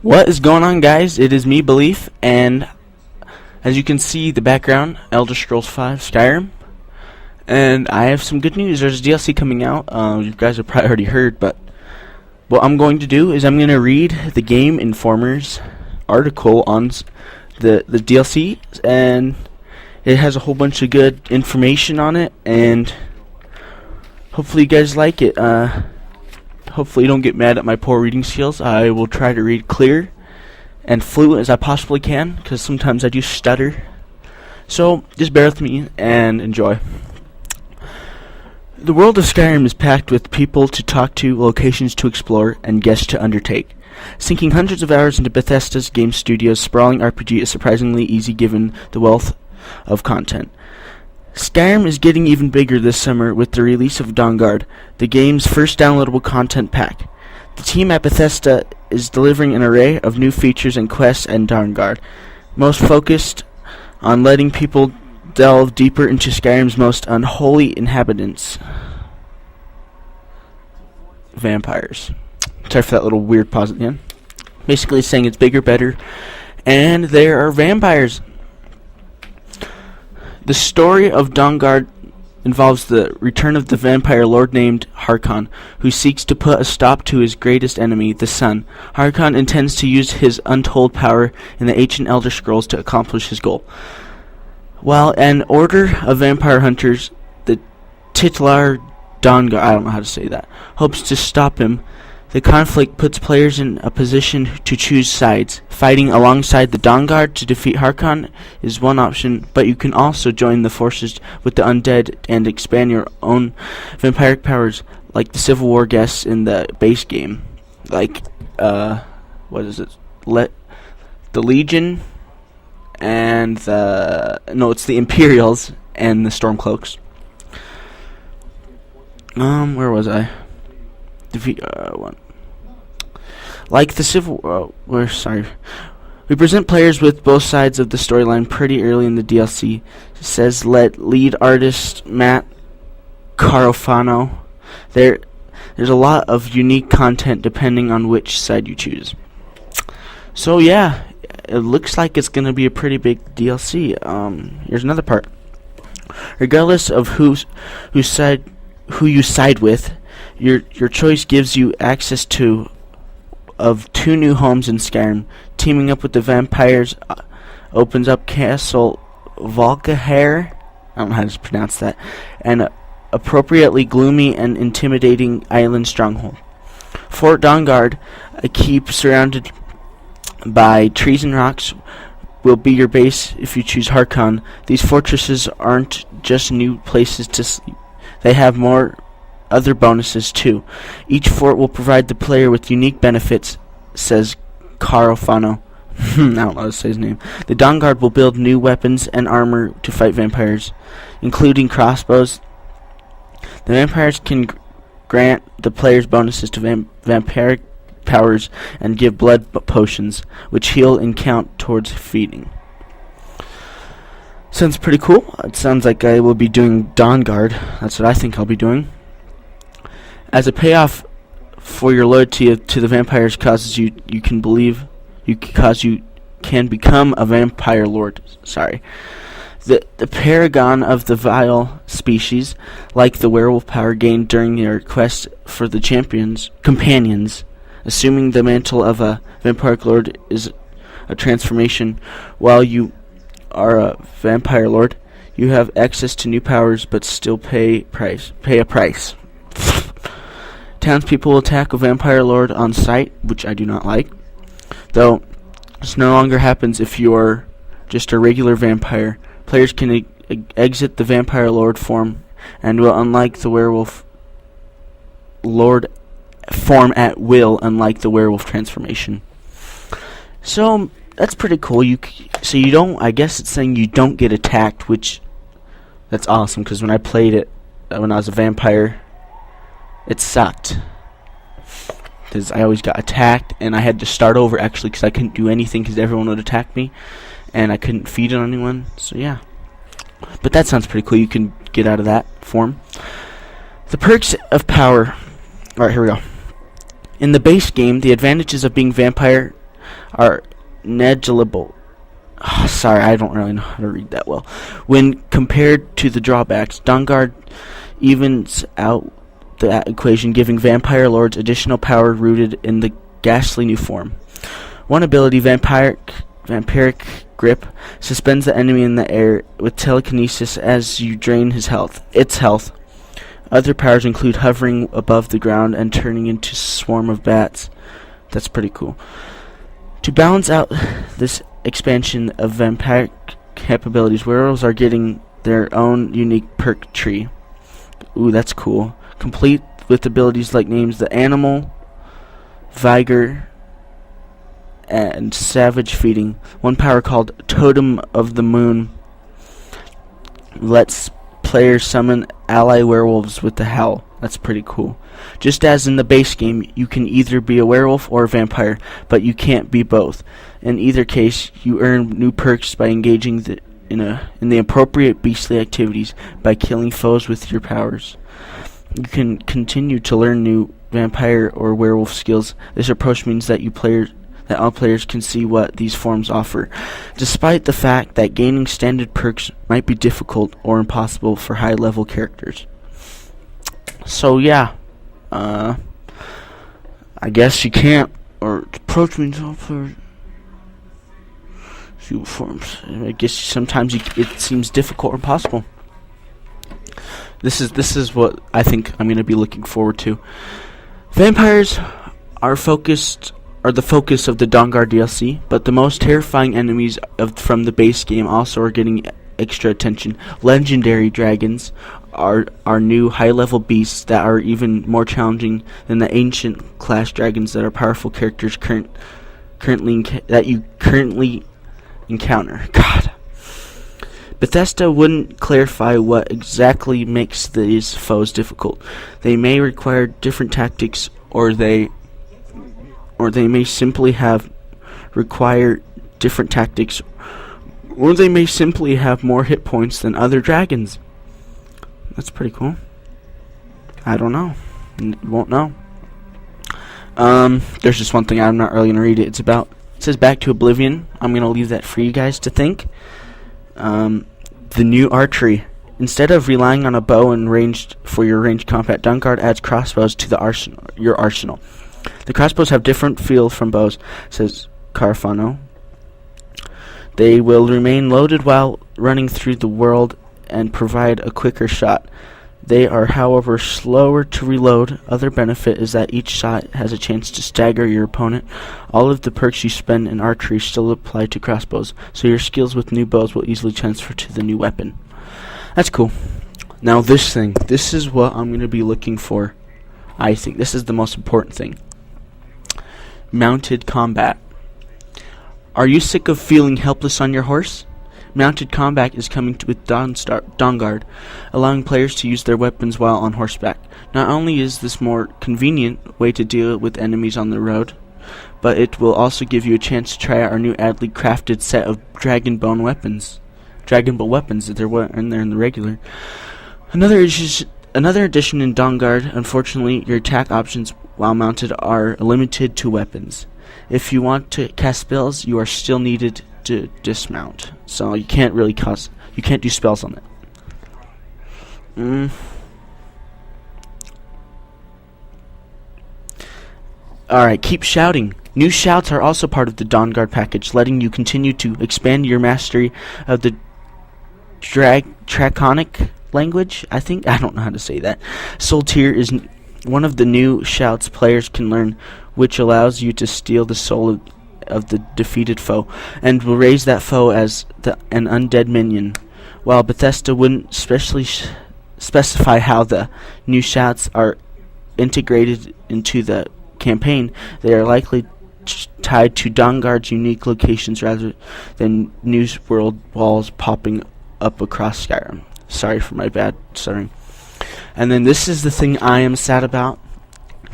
What is going on, guys? It is me, Belief, and as you can see, the background, Elder Scrolls V Skyrim, and I have some good news. There's a DLC coming out. You guys have probably already heard, but what I'm going to do is I'm going to read the Game Informer's article on the DLC, and it has a whole bunch of good information on it, and hopefully you guys like it. Hopefully you don't get mad at my poor reading skills. I will try to read clear and fluent as I possibly can, because sometimes I do stutter. So just bear with me and enjoy. The world of Skyrim is packed with people to talk to, locations to explore, and guests to undertake. Sinking hundreds of hours into Bethesda's game studio's sprawling RPG is surprisingly easy given the wealth of content. Skyrim is getting even bigger this summer with the release of Dawnguard, the game's first downloadable content pack. The team at Bethesda is delivering an array of new features and quests in Dawnguard, most focused on letting people delve deeper into Skyrim's most unholy inhabitants. Vampires. Sorry for that little weird pause at the end. Basically saying it's bigger, better, and there are vampires. The story of Dawnguard involves the return of the vampire lord named Harkon, who seeks to put a stop to his greatest enemy, the sun. Harkon intends to use his untold power in the ancient Elder Scrolls to accomplish his goal. While an order of vampire hunters, the titular Dawnguard, I don't know how to say that, hopes to stop him, the conflict puts players in a position to choose sides. Fighting alongside the Dawnguard to defeat Harkon is one option, but you can also join the forces with the undead and expand your own vampiric powers, like the Civil War guests in the base game. Like, what is it? The Legion and it's the Imperials and the Stormcloaks. Where was I? One. Like the Civil we present players with both sides of the storyline pretty early in the DLC, says lead artist Matt Carofano. There's a lot of unique content depending on which side you choose. So yeah, it looks like it's gonna be a pretty big DLC. Here's another part. Regardless of who you side with, your choice gives you access to two new homes in Skyrim. Teaming up with the vampires opens up Castle Valkahair, I don't know how to pronounce that, an appropriately gloomy and intimidating island stronghold. Fort Dawnguard, a keep surrounded by trees and rocks, will be your base if you choose Harkon. These fortresses aren't just new places to sleep. They have more other bonuses too. Each fort will provide the player with unique benefits, says Carofano. I don't know how to say his name. The Dawnguard will build new weapons and armor to fight vampires, including crossbows. The vampires can grant the players bonuses to vampiric powers and give blood potions, which heal and count towards feeding. Sounds pretty cool. It sounds like I will be doing Dawnguard. That's what I think I'll be doing. As a payoff for your loyalty to the vampires you can become a vampire lord. The paragon of the vile species, like the werewolf power gained during your quest for the companions. Assuming the mantle of a vampire lord is a transformation. While you are a vampire lord, you have access to new powers, but still pay a price. Townspeople will attack a vampire lord on sight, which I do not like. Though this no longer happens if you are just a regular vampire. Players can exit the vampire lord form and will, unlike the werewolf lord form at will, unlike the werewolf transformation. So that's pretty cool. I guess it's saying you don't get attacked, which that's awesome, because when I played it when I was a vampire, it sucked, because I always got attacked, and I had to start over, actually, because I couldn't do anything, because everyone would attack me, and I couldn't feed on anyone, so yeah. But that sounds pretty cool. You can get out of that form. The perks of power. Alright, here we go. In the base game, the advantages of being vampire are negligible. Sorry, I don't really know how to read that well. When compared to the drawbacks, Dawnguard evens out the equation, giving vampire lords additional power rooted in the ghastly new form. One ability, Vampiric Grip, suspends the enemy in the air with telekinesis as you drain its health. Other powers include hovering above the ground and turning into a swarm of bats. That's pretty cool. To balance out this expansion of vampiric capabilities, werewolves are getting their own unique perk tree. Ooh, that's cool. Complete with abilities like names the Animal, Vigor, and Savage Feeding. One power called Totem of the Moon lets players summon ally werewolves with the Howl. That's pretty cool. Just as in the base game, you can either be a werewolf or a vampire, but you can't be both. In either case, you earn new perks by engaging in the appropriate beastly activities by killing foes with your powers. You can continue to learn new vampire or werewolf skills. This approach means that all players can see what these forms offer, despite the fact that gaining standard perks might be difficult or impossible for high-level characters. So yeah, I guess you can't, or approach means all players see what forms. I guess sometimes it seems difficult or impossible. This is what I think I'm going to be looking forward to. Vampires are the focus of the Dawnguard DLC, but the most terrifying enemies from the base game also are getting extra attention. Legendary dragons are new high-level beasts that are even more challenging than the ancient class dragons that are powerful characters that you currently encounter. God. Bethesda wouldn't clarify what exactly makes these foes difficult. They may require different tactics, or they may simply require different tactics, or they may simply have more hit points than other dragons. That's pretty cool. I don't know. Won't know. There's just one thing I'm not really gonna read it. It says Back to Oblivion. I'm gonna leave that for you guys to think. The new archery. Instead of relying on a bow and ranged combat, Dawnguard adds crossbows to your arsenal. The crossbows have different feel from bows, says Carfano. They will remain loaded while running through the world and provide a quicker shot. They are, however, slower to reload. Other benefit is that each shot has a chance to stagger your opponent. All of the perks you spend in archery still apply to crossbows, so your skills with new bows will easily transfer to the new weapon. That's cool. Now this is what I'm going to be looking for. I think this is the most important thing. Mounted combat. Are you sick of feeling helpless on your horse? Mounted combat is coming with Dawnguard, allowing players to use their weapons while on horseback. Not only is this more convenient way to deal with enemies on the road, but it will also give you a chance to try out our new adly crafted set of Dragon Ball weapons that there in the regular. Another addition in Dawnguard, unfortunately, your attack options while mounted are limited to weapons. If you want to cast spells, you are still needed to dismount, so you can't do spells on it. Alright, keep shouting. New shouts are also part of the Dawnguard package, letting you continue to expand your mastery of the Draconic language. I don't know how to say that. Soul Tear is one of the new shouts players can learn, which allows you to steal the soul of the defeated foe, and will raise that foe as an undead minion. While Bethesda wouldn't specify how the new shouts are integrated into the campaign, they are likely tied to Dawnguard's unique locations rather than new world walls popping up across Skyrim. Sorry for my bad stuttering. And then this is the thing I am sad about: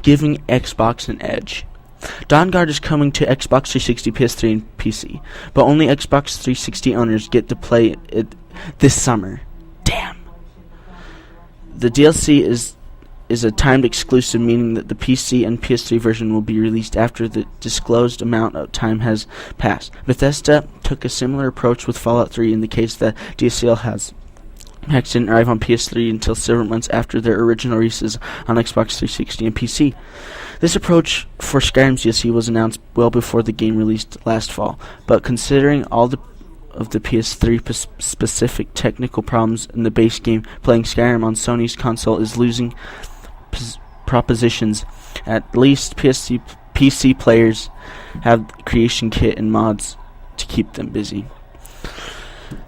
giving Xbox an edge. Dawnguard is coming to Xbox 360, PS3, and PC, but only Xbox 360 owners get to play it this summer. Damn. The DLC is is a timed exclusive, meaning that the PC and PS3 version will be released after the disclosed amount of time has passed. Bethesda took a similar approach with Fallout 3 in the case that DLCL has packs didn't arrive on PS3 until several months after their original releases on Xbox 360 and PC. This approach for Skyrim's DLC was announced well before the game released last fall, but considering all of the PS3 specific technical problems in the base game, playing Skyrim on Sony's console is losing propositions. At least PC players have Creation Kit and mods to keep them busy.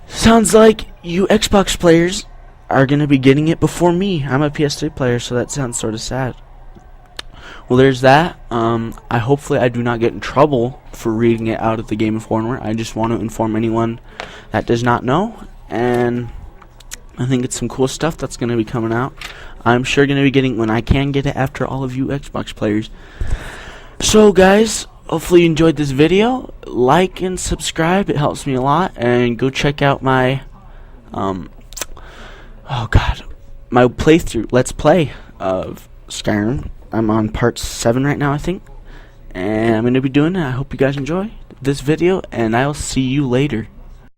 Sounds like you Xbox players are going to be getting it before me. I'm a PS3 player, so that sounds sort of sad. Well, there's that. Hopefully I do not get in trouble for reading it out of the Game Informer. I just want to inform anyone that does not know, and I think it's some cool stuff that's going to be coming out. I'm sure going to be getting when I can get it after all of you Xbox players. So guys, hopefully you enjoyed this video. Like and subscribe, it helps me a lot, and go check out my my playthrough, let's play of Skyrim. I'm on part 7 right now, I think, and I'm going to be doing it. I hope you guys enjoy this video, and I'll see you later.